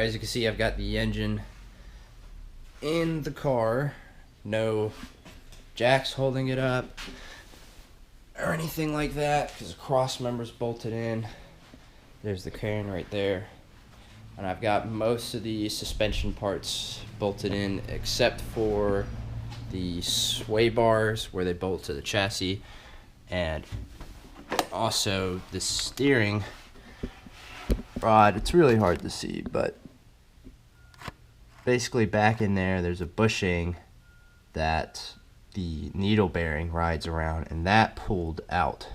as you can see, I've got the engine in the car. No jacks holding it up or anything like that, because the cross member's bolted in. There's the crane right there. And I've got most of the suspension parts bolted in, except for the sway bars where they bolt to the chassis, and also the steering rod. It's really hard to see, but basically back in there, there's a bushing that the needle bearing rides around, and that pulled out.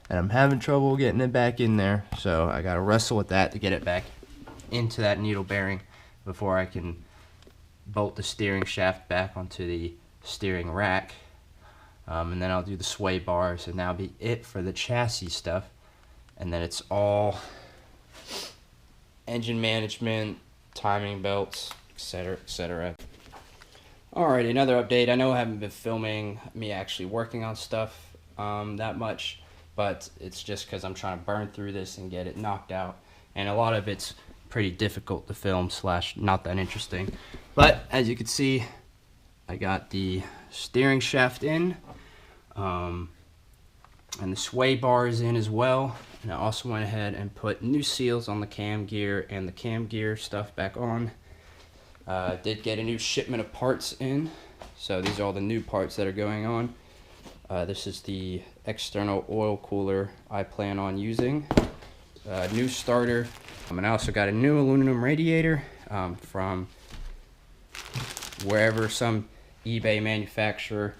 And I'm having trouble getting it back in there, so I gotta wrestle with that to get it back into that needle bearing before I can bolt the steering shaft back onto the steering rack. And then I'll do the sway bars, and that'll be it for the chassis stuff. And then it's all engine management, timing belts, etc., etc. Alrighty, another update. I know I haven't been filming me actually working on stuff that much, but it's just because I'm trying to burn through this and get it knocked out. And a lot of it's pretty difficult to film / not that interesting. But as you can see, I got the steering shaft in, and the sway bars in as well. And I also went ahead and put new seals on the cam gear and the cam gear stuff back on. Did get a new shipment of parts in, so these are all the new parts that are going on. This is the external oil cooler I plan on using. New starter, and I also got a new aluminum radiator from wherever, some eBay manufacturer.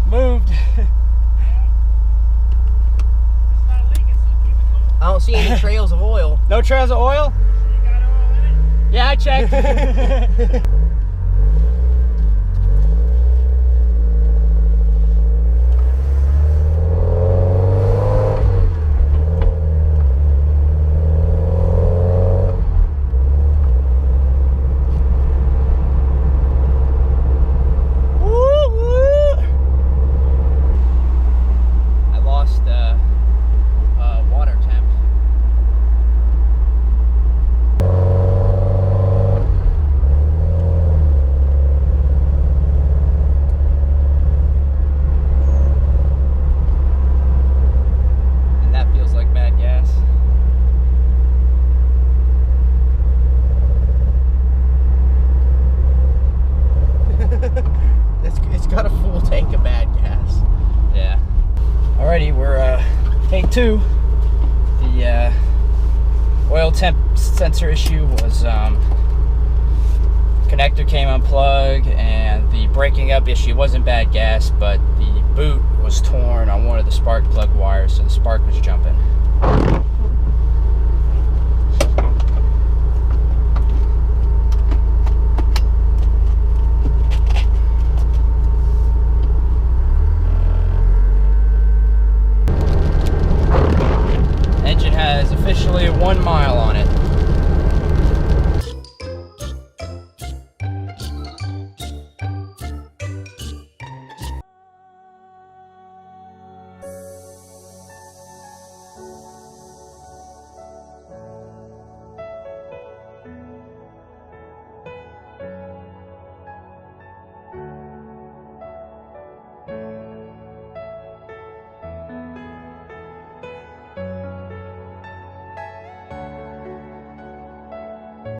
Moved. I don't see any trails of oil. No trails of oil? You got oil in it? Yeah, I checked. It's got a full tank of bad gas. Yeah. Alrighty, we're take 2. The oil temp sensor issue was connector came unplugged, and the breaking up issue wasn't bad gas, but the boot was torn on one of the spark plug wires, so the spark was jumping.